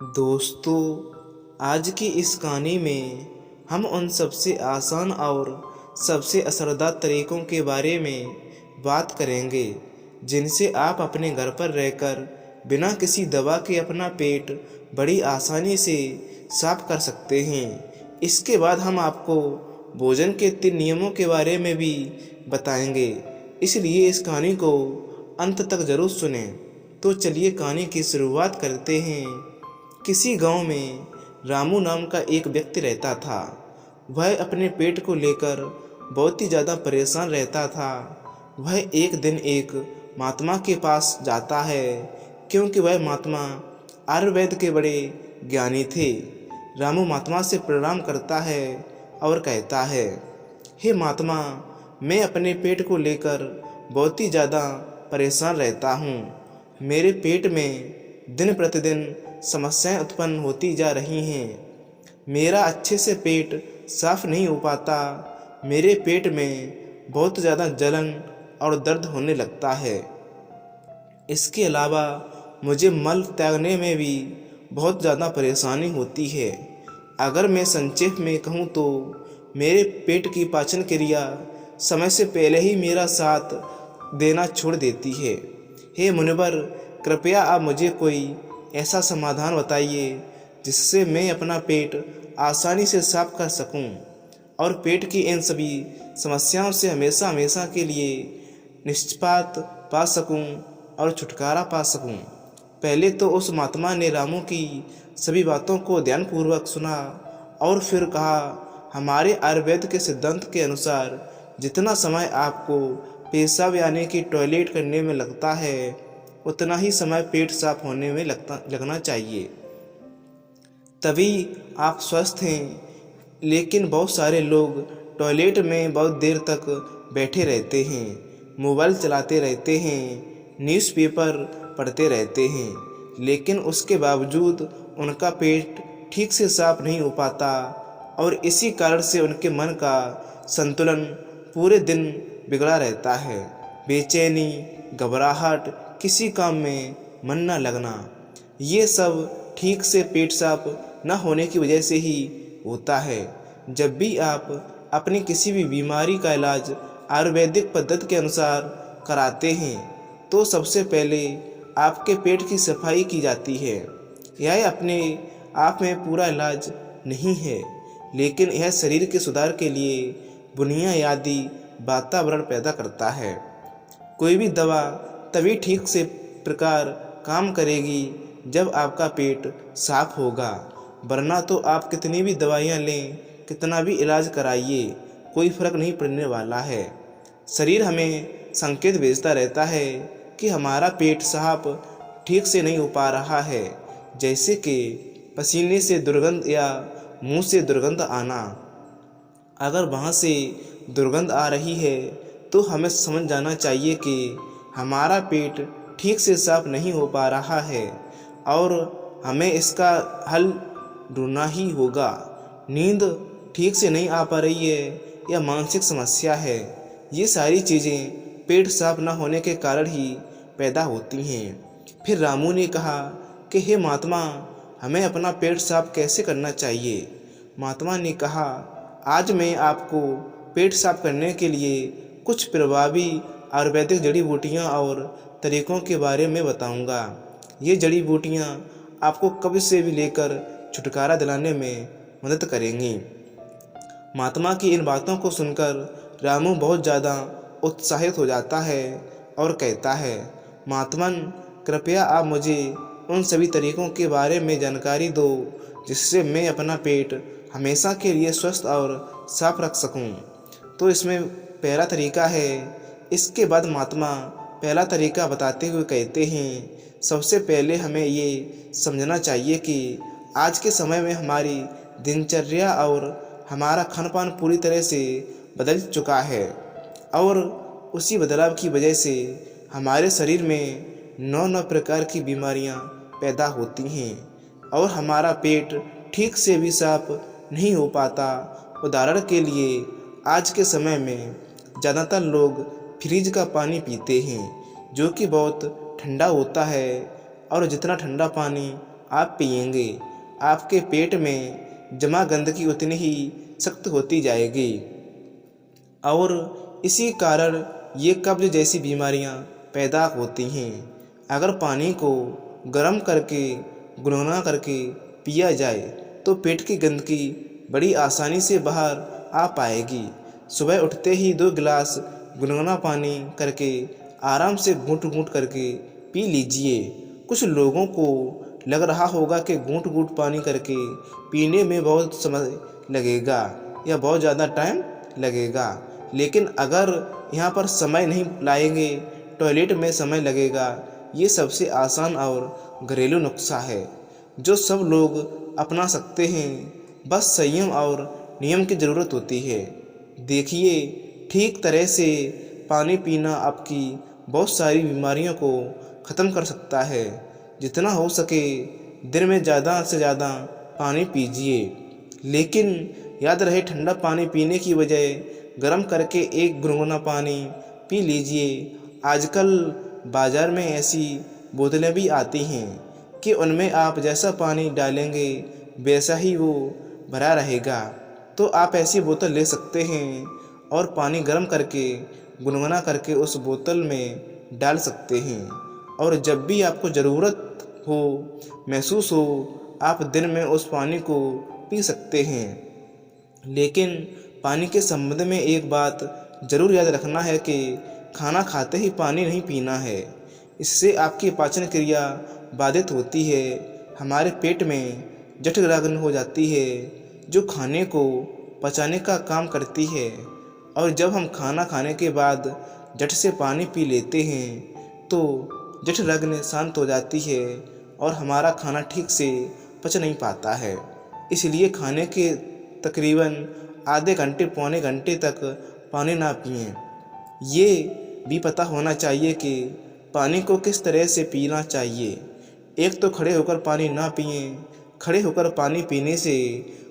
दोस्तों, आज की इस कहानी में हम उन सबसे आसान और सबसे असरदार तरीकों के बारे में बात करेंगे जिनसे आप अपने घर पर रहकर बिना किसी दवा के अपना पेट बड़ी आसानी से साफ कर सकते हैं। इसके बाद हम आपको भोजन के 3 नियमों के बारे में भी बताएंगे, इसलिए इस कहानी को अंत तक जरूर सुनें। तो चलिए कहानी की शुरुआत करते हैं। किसी गांव में रामू नाम का एक व्यक्ति रहता था। वह अपने पेट को लेकर बहुत ही ज़्यादा परेशान रहता था। वह एक दिन एक महात्मा के पास जाता है, क्योंकि वह महात्मा आयुर्वेद के बड़े ज्ञानी थे। रामू महात्मा से प्रणाम करता है और कहता है, हे महात्मा, मैं अपने पेट को लेकर बहुत ही ज़्यादा परेशान रहता हूँ। मेरे पेट में दिन प्रतिदिन समस्याएं उत्पन्न होती जा रही हैं। मेरा अच्छे से पेट साफ नहीं हो पाता। मेरे पेट में बहुत ज़्यादा जलन और दर्द होने लगता है। इसके अलावा मुझे मल त्यागने में भी बहुत ज़्यादा परेशानी होती है। अगर मैं संक्षेप में कहूँ तो मेरे पेट की पाचन क्रिया समय से पहले ही मेरा साथ देना छोड़ देती है। हे मुनिवर, कृपया आप मुझे कोई ऐसा समाधान बताइए जिससे मैं अपना पेट आसानी से साफ कर सकूं और पेट की इन सभी समस्याओं से हमेशा हमेशा के लिए निष्पात पा सकूं और छुटकारा पा सकूं। पहले तो उस महात्मा ने रामू की सभी बातों को ध्यानपूर्वक सुना और फिर कहा, हमारे आयुर्वेद के सिद्धांत के अनुसार जितना समय आपको पेशाब यानी कि टॉयलेट करने में लगता है, उतना ही समय पेट साफ होने में लगना चाहिए, तभी आप स्वस्थ हैं। लेकिन बहुत सारे लोग टॉयलेट में बहुत देर तक बैठे रहते हैं, मोबाइल चलाते रहते हैं, न्यूज़पेपर पढ़ते रहते हैं, लेकिन उसके बावजूद उनका पेट ठीक से साफ नहीं हो पाता और इसी कारण से उनके मन का संतुलन पूरे दिन बिगड़ा रहता है। बेचैनी, घबराहट, किसी काम में मन न लगना, ये सब ठीक से पेट साफ न होने की वजह से ही होता है। जब भी आप अपनी किसी भी बीमारी का इलाज आयुर्वेदिक पद्धति के अनुसार कराते हैं तो सबसे पहले आपके पेट की सफाई की जाती है। यह अपने आप में पूरा इलाज नहीं है, लेकिन यह शरीर के सुधार के लिए बुनियादी वातावरण पैदा करता है। कोई भी दवा तभी ठीक से प्रकार काम करेगी जब आपका पेट साफ होगा, वरना तो आप कितनी भी दवाइयाँ लें, कितना भी इलाज कराइए, कोई फर्क नहीं पड़ने वाला है। शरीर हमें संकेत भेजता रहता है कि हमारा पेट साफ ठीक से नहीं हो पा रहा है, जैसे कि पसीने से दुर्गंध या मुंह से दुर्गंध आना। अगर वहाँ से दुर्गंध आ रही है तो हमें समझ जाना चाहिए कि हमारा पेट ठीक से साफ नहीं हो पा रहा है और हमें इसका हल ढूंढना ही होगा। नींद ठीक से नहीं आ पा रही है या मानसिक समस्या है, ये सारी चीज़ें पेट साफ न होने के कारण ही पैदा होती हैं। फिर रामू ने कहा कि हे महात्मा, हमें अपना पेट साफ कैसे करना चाहिए। महात्मा ने कहा, आज मैं आपको पेट साफ करने के लिए कुछ प्रभावी आयुर्वेदिक जड़ी बूटियाँ और तरीकों के बारे में बताऊंगा। ये जड़ी बूटियाँ आपको कब्ज से भी लेकर छुटकारा दिलाने में मदद करेंगी। महात्मा की इन बातों को सुनकर रामू बहुत ज़्यादा उत्साहित हो जाता है और कहता है, महात्मन, कृपया आप मुझे उन सभी तरीकों के बारे में जानकारी दो जिससे मैं अपना पेट हमेशा के लिए स्वस्थ और साफ रख सकूं। तो इसमें पहला तरीका है। इसके बाद महात्मा पहला तरीका बताते हुए कहते हैं, सबसे पहले हमें ये समझना चाहिए कि आज के समय में हमारी दिनचर्या और हमारा खान-पान पूरी तरह से बदल चुका है और उसी बदलाव की वजह से हमारे शरीर में नौ प्रकार की बीमारियां पैदा होती हैं और हमारा पेट ठीक से भी साफ नहीं हो पाता। उदाहरण के लिए आज के समय में ज़्यादातर लोग फ्रिज का पानी पीते हैं, जो कि बहुत ठंडा होता है और जितना ठंडा पानी आप पिएंगे, आपके पेट में जमा गंदगी उतनी ही सख्त होती जाएगी और इसी कारण ये कब्ज जैसी बीमारियां पैदा होती हैं। अगर पानी को गर्म करके गुनगुना करके पिया जाए तो पेट की गंदगी बड़ी आसानी से बाहर आ पाएगी। सुबह उठते ही 2 गिलास गुनगुना पानी करके आराम से घूंट घूंट करके पी लीजिए। कुछ लोगों को लग रहा होगा कि घूंट घूंट पानी करके पीने में बहुत समय लगेगा या बहुत ज़्यादा टाइम लगेगा, लेकिन अगर यहाँ पर समय नहीं लाएंगे, टॉयलेट में समय लगेगा। ये सबसे आसान और घरेलू नुस्खा है जो सब लोग अपना सकते हैं। बस संयम और नियम की ज़रूरत होती है। देखिए, ठीक तरह से पानी पीना आपकी बहुत सारी बीमारियों को ख़त्म कर सकता है। जितना हो सके दिन में ज़्यादा से ज़्यादा पानी पीजिए, लेकिन याद रहे ठंडा पानी पीने की बजाय गर्म करके एक गुनगुना पानी पी लीजिए। आजकल बाज़ार में ऐसी बोतलें भी आती हैं कि उनमें आप जैसा पानी डालेंगे वैसा ही वो भरा रहेगा, तो आप ऐसी बोतल ले सकते हैं और पानी गर्म करके गुनगुना करके उस बोतल में डाल सकते हैं। और जब भी आपको ज़रूरत हो, महसूस हो, आप दिन में उस पानी को पी सकते हैं। लेकिन पानी के संबंध में एक बात ज़रूर याद रखना है कि खाना खाते ही पानी नहीं पीना है। इससे आपकी पाचन क्रिया बाधित होती है, हमारे पेट में जठराग्नि हो जाती है जो खाने को पचाने का काम करती है। और जब हम खाना खाने के बाद जठ से पानी पी लेते हैं तो जठराग्नि शांत हो जाती है और हमारा खाना ठीक से पच नहीं पाता है। इसलिए खाने के तकरीबन आधे घंटे पौने घंटे तक पानी ना पिएं। ये भी पता होना चाहिए कि पानी को किस तरह से पीना चाहिए। एक तो खड़े होकर पानी ना पिएं। खड़े होकर पानी पीने से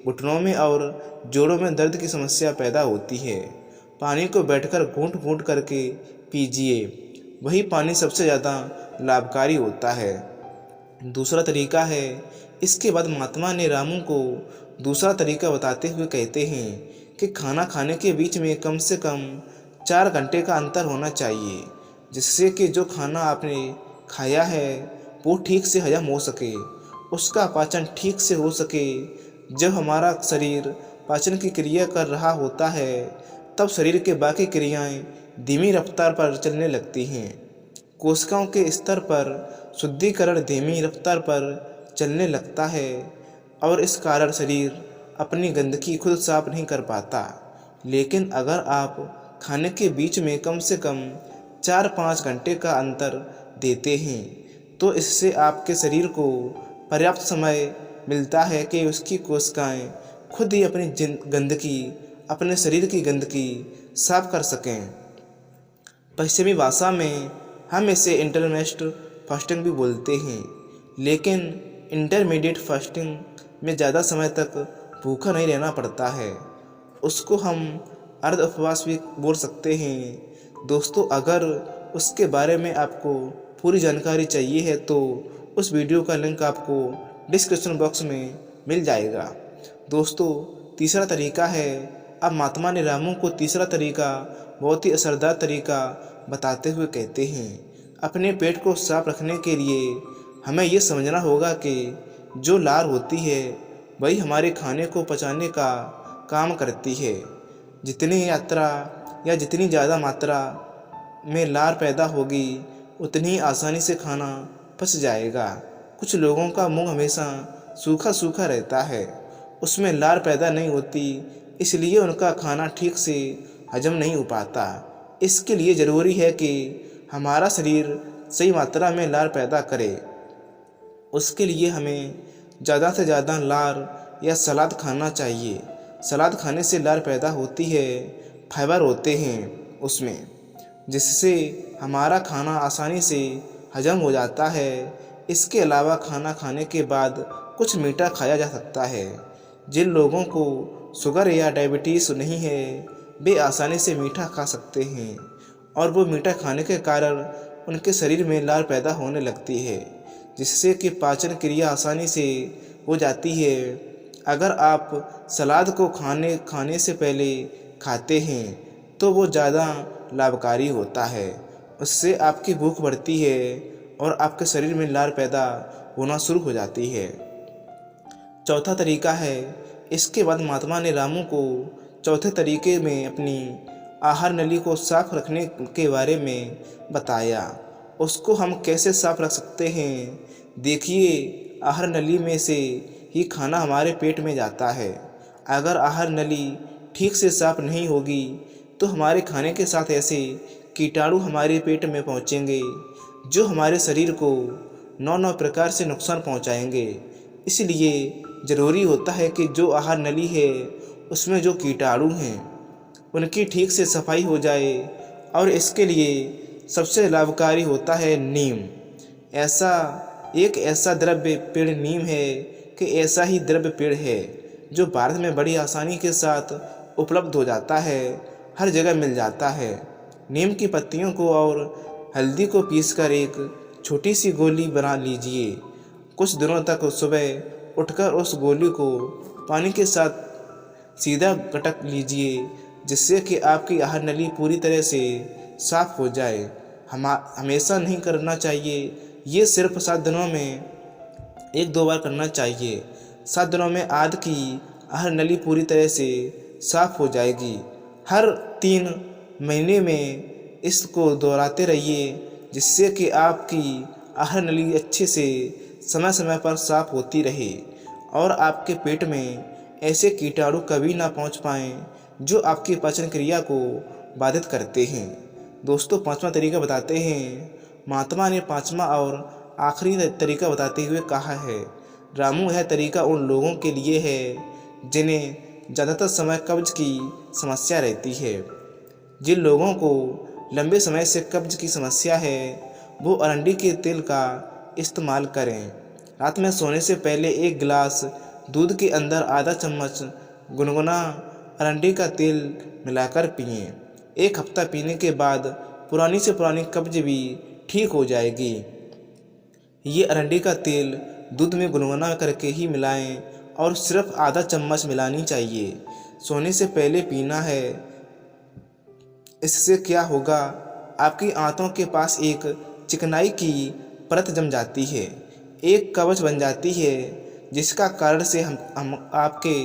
घुटनों में और जोड़ों में दर्द की समस्या पैदा होती है। पानी को बैठकर घूंट घूंट करके पीजिए, वही पानी सबसे ज़्यादा लाभकारी होता है। दूसरा तरीका है, इसके बाद महात्मा ने रामू को दूसरा तरीका बताते हुए कहते हैं कि खाना खाने के बीच में कम से कम 4 घंटे का अंतर होना चाहिए, जिससे कि जो खाना आपने खाया है वो ठीक से हजम हो सके, उसका पाचन ठीक से हो सके। जब हमारा शरीर पाचन की क्रिया कर रहा होता है तब शरीर के बाकी क्रियाएं धीमी रफ्तार पर चलने लगती हैं। कोशिकाओं के स्तर पर शुद्धिकरण धीमी रफ्तार पर चलने लगता है और इस कारण शरीर अपनी गंदगी खुद साफ नहीं कर पाता। लेकिन अगर आप खाने के बीच में कम से कम 4-5 घंटे का अंतर देते हैं तो इससे आपके शरीर को पर्याप्त समय मिलता है कि उसकी कोशिकाएं खुद ही अपनी गंदगी, अपने शरीर की गंदगी साफ कर सकें। पश्चिमी भाषा में हम इसे इंटरमिटेंट फास्टिंग भी बोलते हैं, लेकिन इंटरमीडिएट फास्टिंग में ज़्यादा समय तक भूखा नहीं रहना पड़ता है। उसको हम अर्ध उपवास भी बोल सकते हैं। दोस्तों, अगर उसके बारे में आपको पूरी जानकारी चाहिए है तो उस वीडियो का लिंक आपको डिस्क्रिप्शन बॉक्स में मिल जाएगा। दोस्तों, तीसरा तरीका है, अब महात्मा ने रामू को तीसरा तरीका बहुत ही असरदार तरीका बताते हुए कहते हैं, अपने पेट को साफ रखने के लिए हमें ये समझना होगा कि जो लार होती है वही हमारे खाने को पचाने का काम करती है। जितनी यात्रा या जितनी ज़्यादा मात्रा में लार पैदा होगी उतनी आसानी से खाना पच जाएगा। कुछ लोगों का मुंह हमेशा सूखा सूखा रहता है, उसमें लार पैदा नहीं होती, इसलिए उनका खाना ठीक से हजम नहीं हो पाता। इसके लिए ज़रूरी है कि हमारा शरीर सही मात्रा में लार पैदा करे। उसके लिए हमें ज़्यादा से ज़्यादा लार या सलाद खाना चाहिए। सलाद खाने से लार पैदा होती है, फाइबर होते हैं उसमें, जिससे हमारा खाना आसानी से हजम हो जाता है। इसके अलावा खाना खाने के बाद कुछ मीठा खाया जा सकता है। जिन लोगों को शुगर या डायबिटीज़ नहीं है वे आसानी से मीठा खा सकते हैं और वो मीठा खाने के कारण उनके शरीर में लार पैदा होने लगती है, जिससे कि पाचन क्रिया आसानी से हो जाती है। अगर आप सलाद को खाने से पहले खाते हैं तो वो ज़्यादा लाभकारी होता है। उससे आपकी भूख बढ़ती है और आपके शरीर में लार पैदा होना शुरू हो जाती है। चौथा तरीका है, इसके बाद महात्मा ने रामू को चौथे तरीके में अपनी आहार नली को साफ रखने के बारे में बताया। उसको हम कैसे साफ रख सकते हैं? देखिए, आहार नली में से ही खाना हमारे पेट में जाता है। अगर आहार नली ठीक से साफ नहीं होगी तो हमारे खाने के साथ ऐसे कीटाणु हमारे पेट में पहुंचेंगे जो हमारे शरीर को नौ प्रकार से नुकसान पहुंचाएंगे। इसलिए ज़रूरी होता है कि जो आहार नली है उसमें जो कीटाणु हैं उनकी ठीक से सफाई हो जाए। और इसके लिए सबसे लाभकारी होता है नीम। ऐसा द्रव्य पेड़ नीम है कि ऐसा ही द्रव्य पेड़ है जो भारत में बड़ी आसानी के साथ उपलब्ध हो जाता है, हर जगह मिल जाता है। नीम की पत्तियों को और हल्दी को पीसकर एक छोटी सी गोली बना लीजिए। कुछ दिनों तक सुबह उठकर उस गोली को पानी के साथ सीधा गटक लीजिए, जिससे कि आपकी आहार नली पूरी तरह से साफ हो जाए। हमेशा नहीं करना चाहिए, ये सिर्फ 7 दिनों में 1-2 बार करना चाहिए। 7 दिनों में आपकी आहार नली पूरी तरह से साफ हो जाएगी। हर 3 महीने में इसको दोहराते रहिए, जिससे कि आपकी आहार नली अच्छे से समय समय पर साफ होती रहे और आपके पेट में ऐसे कीटाणु कभी ना पहुंच पाएँ जो आपकी पाचन क्रिया को बाधित करते हैं। दोस्तों, 5वां तरीका बताते हैं। महात्मा ने 5वां और आखिरी तरीका बताते हुए कहा है, रामू, यह तरीका उन लोगों के लिए है जिन्हें ज़्यादातर समय कब्ज की समस्या रहती है। जिन लोगों को लंबे समय से कब्ज की समस्या है वो अरंडी के तेल का इस्तेमाल करें। रात में सोने से पहले 1 गिलास दूध के अंदर आधा चम्मच गुनगुना अरंडी का तेल मिलाकर पिएं। 1 हफ्ता पीने के बाद पुरानी से पुरानी कब्ज भी ठीक हो जाएगी। ये अरंडी का तेल दूध में गुनगुना करके ही मिलाएं और सिर्फ आधा चम्मच मिलानी चाहिए। सोने से पहले पीना है। इससे क्या होगा, आपकी आंतों के पास एक चिकनाई की परत जम जाती है, एक कवच बन जाती है, जिसका कारण से हम आपके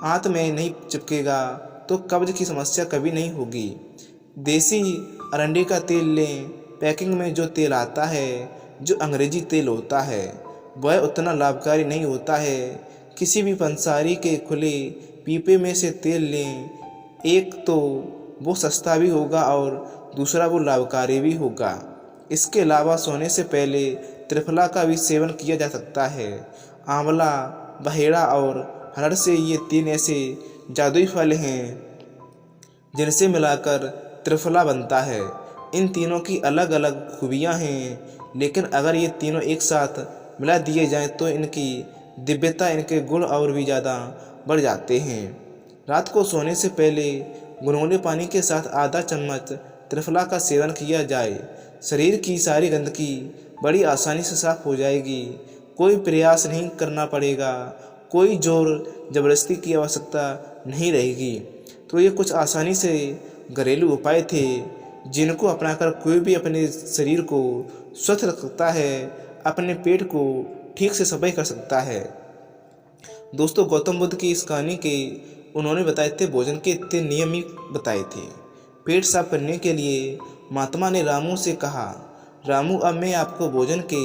आंत में नहीं चिपकेगा तो कब्ज की समस्या कभी नहीं होगी। देसी अरंडी का तेल लें। पैकिंग में जो तेल आता है, जो अंग्रेजी तेल होता है, वह उतना लाभकारी नहीं होता है। किसी भी पंसारी के खुले पीपे में से तेल लें। एक तो वो सस्ता भी होगा और दूसरा वो लाभकारी भी होगा। इसके अलावा सोने से पहले त्रिफला का भी सेवन किया जा सकता है। आंवला, बहेड़ा और हरड़ से ये 3 ऐसे जादुई फल हैं जिनसे मिलाकर त्रिफला बनता है। इन तीनों की अलग अलग खूबियाँ हैं, लेकिन अगर ये तीनों एक साथ मिला दिए जाएं तो इनकी दिव्यता, इनके गुण और भी ज़्यादा बढ़ जाते हैं। रात को सोने से पहले गुनगुने पानी के साथ आधा चम्मच त्रिफला का सेवन किया जाए। शरीर की सारी गंदगी बड़ी आसानी से साफ हो जाएगी। कोई प्रयास नहीं करना पड़ेगा, कोई जोर जबरदस्ती की आवश्यकता नहीं रहेगी। तो ये कुछ आसानी से घरेलू उपाय थे जिनको अपनाकर कोई भी अपने शरीर को स्वस्थ रख सकता है, अपने पेट को ठीक से सफाई कर सकता है। दोस्तों, गौतम बुद्ध की इस कहानी के उन्होंने बताए थे भोजन के इतने नियम ही बताए थे। पेट साफ करने के लिए महात्मा ने रामू से कहा, रामू, अब मैं आपको भोजन के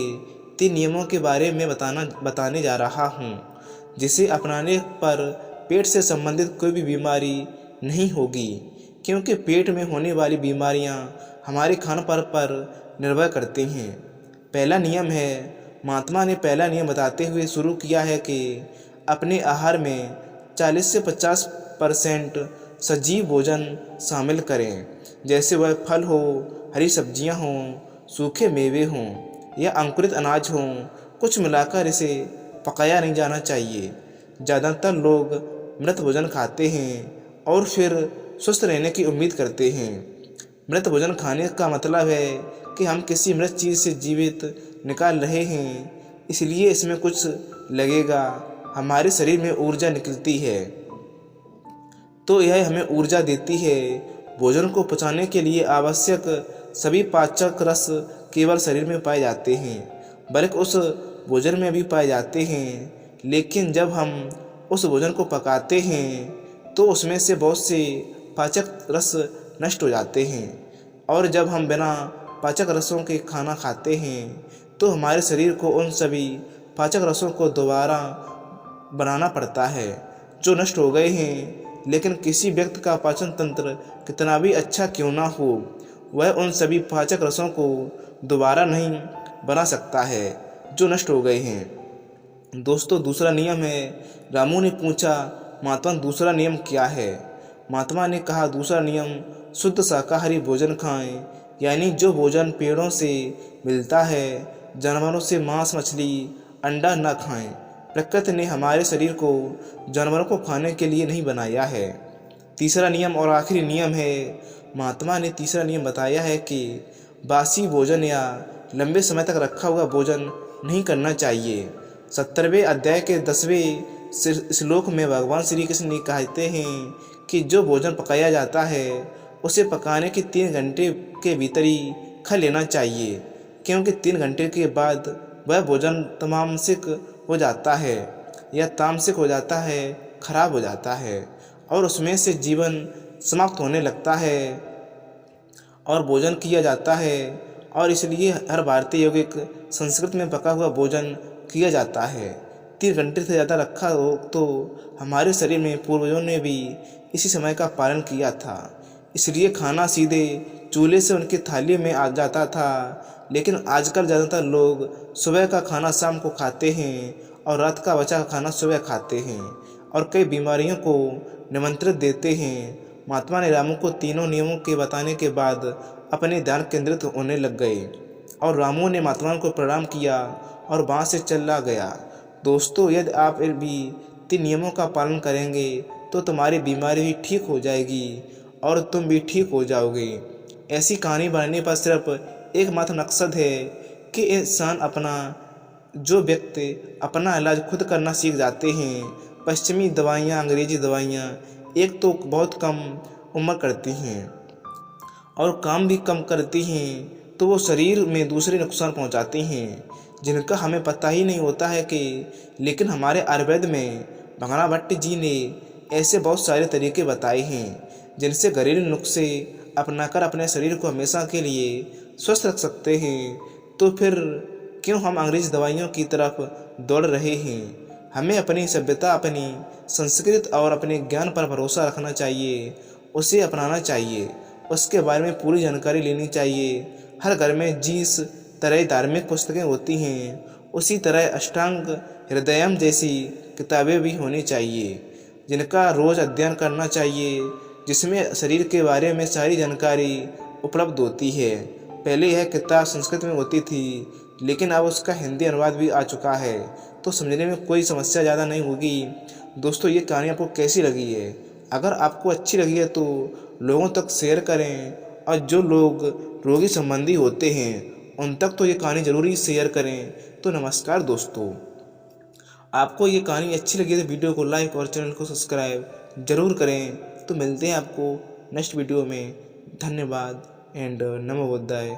3 नियमों के बारे में बताने जा रहा हूँ, जिसे अपनाने पर पेट से संबंधित कोई भी बीमारी नहीं होगी, क्योंकि पेट में होने वाली बीमारियाँ हमारे खान पान पर निर्भर करती हैं। पहला नियम है, महात्मा ने पहला नियम बताते हुए शुरू किया है कि अपने आहार में 40 से 50% सजीव भोजन शामिल करें, जैसे वह फल हो, हरी सब्जियां हों, सूखे मेवे हों या अंकुरित अनाज हों। कुछ मिलाकर इसे पकाया नहीं जाना चाहिए। ज़्यादातर लोग मृत भोजन खाते हैं और फिर स्वस्थ रहने की उम्मीद करते हैं। मृत भोजन खाने का मतलब है कि हम किसी मृत चीज़ से जीवित निकाल रहे हैं। इसलिए इसमें कुछ लगेगा हमारे शरीर में ऊर्जा निकलती है, तो यह हमें ऊर्जा देती है। भोजन को पचाने के लिए आवश्यक सभी पाचक रस केवल शरीर में पाए जाते हैं, बल्कि उस भोजन में भी पाए जाते हैं। लेकिन जब हम उस भोजन को पकाते हैं तो उसमें से बहुत से पाचक रस नष्ट हो जाते हैं, और जब हम बिना पाचक रसों के खाना खाते हैं तो हमारे शरीर को उन सभी पाचक रसों को दोबारा बनाना पड़ता है जो नष्ट हो गए हैं। लेकिन किसी व्यक्ति का पाचन तंत्र कितना भी अच्छा क्यों ना हो, वह उन सभी पाचक रसों को दोबारा नहीं बना सकता है जो नष्ट हो गए हैं। दोस्तों, दूसरा नियम है। रामू ने पूछा, महात्मा दूसरा नियम क्या है? महात्मा ने कहा, दूसरा नियम शुद्ध शाकाहारी भोजन खाएं, यानी जो भोजन पेड़ों से मिलता है, जानवरों से मांस मछली अंडा न खाएं। प्रकृति ने हमारे शरीर को जानवरों को खाने के लिए नहीं बनाया है। तीसरा नियम और आखिरी नियम है। महात्मा ने तीसरा नियम बताया है कि बासी भोजन या लंबे समय तक रखा हुआ भोजन नहीं करना चाहिए। 70वें अध्याय के 10वें श्लोक में भगवान श्री कृष्ण ने कहते हैं कि जो भोजन पकाया जाता है उसे पकाने के 3 घंटे के भीतर ही खा लेना चाहिए, क्योंकि 3 घंटे के बाद वह भोजन तामसिक हो जाता है या तामसिक हो जाता है, खराब हो जाता है और उसमें से जीवन समाप्त होने लगता है और भोजन किया जाता है। और इसलिए हर भारतीय यौगिक संस्कृति में पका हुआ भोजन किया जाता है। 3 घंटे से ज़्यादा रखा हो तो हमारे शरीर में पूर्वजों ने भी इसी समय का पालन किया था, इसलिए खाना सीधे चूल्हे से उनकी थाली में आ जाता था। लेकिन आजकल ज़्यादातर लोग सुबह का खाना शाम को खाते हैं और रात का बचा खाना सुबह खाते हैं और कई बीमारियों को निमंत्रित देते हैं। महात्मा ने रामू को तीनों नियमों के बताने के बाद अपने ध्यान केंद्रित होने लग गए और रामू ने महात्मा को प्रणाम किया और वहाँ से चला गया। दोस्तों, यदि आप भी 3 नियमों का पालन करेंगे तो तुम्हारी बीमारी भी ठीक हो जाएगी और तुम भी ठीक हो जाओगे। ऐसी कहानी बनाने पर सिर्फ एकमात्र मकसद है कि इंसान जो व्यक्ति अपना इलाज खुद करना सीख जाते हैं। पश्चिमी दवाइयाँ, अंग्रेजी दवाइयाँ एक तो बहुत कम उम्र करती हैं और काम भी कम करती हैं, तो वो शरीर में दूसरे नुकसान पहुंचाती हैं जिनका हमें पता ही नहीं होता है कि। लेकिन हमारे आयुर्वेद में भंगना भट्ट जी ने ऐसे बहुत सारे तरीके बताए हैं जिनसे घरेलू नुस्खे अपनाकर अपने शरीर को हमेशा के लिए स्वस्थ रख सकते हैं। तो फिर क्यों हम अंग्रेजी दवाइयों की तरफ दौड़ रहे हैं? हमें अपनी सभ्यता, अपनी संस्कृति और अपने ज्ञान पर भरोसा रखना चाहिए, उसे अपनाना चाहिए, उसके बारे में पूरी जानकारी लेनी चाहिए। हर घर में जिस तरह धार्मिक पुस्तकें होती हैं उसी तरह अष्टांग हृदयम जैसी किताबें भी होनी चाहिए जिनका रोज़ अध्ययन करना चाहिए, जिसमें शरीर के बारे में सारी जानकारी उपलब्ध होती है। पहले यह किताब संस्कृत में होती थी, लेकिन अब उसका हिंदी अनुवाद भी आ चुका है, तो समझने में कोई समस्या ज़्यादा नहीं होगी। दोस्तों, ये कहानी आपको कैसी लगी है? अगर आपको अच्छी लगी है तो लोगों तक शेयर करें और जो लोग रोगी संबंधी होते हैं उन तक तो ये कहानी ज़रूर ही शेयर करें। तो नमस्कार दोस्तों, आपको ये कहानी अच्छी लगी तो वीडियो को लाइक और चैनल को सब्सक्राइब जरूर करें। तो मिलते हैं आपको नेक्स्ट वीडियो में। धन्यवाद एंड नमो बुद्धाय।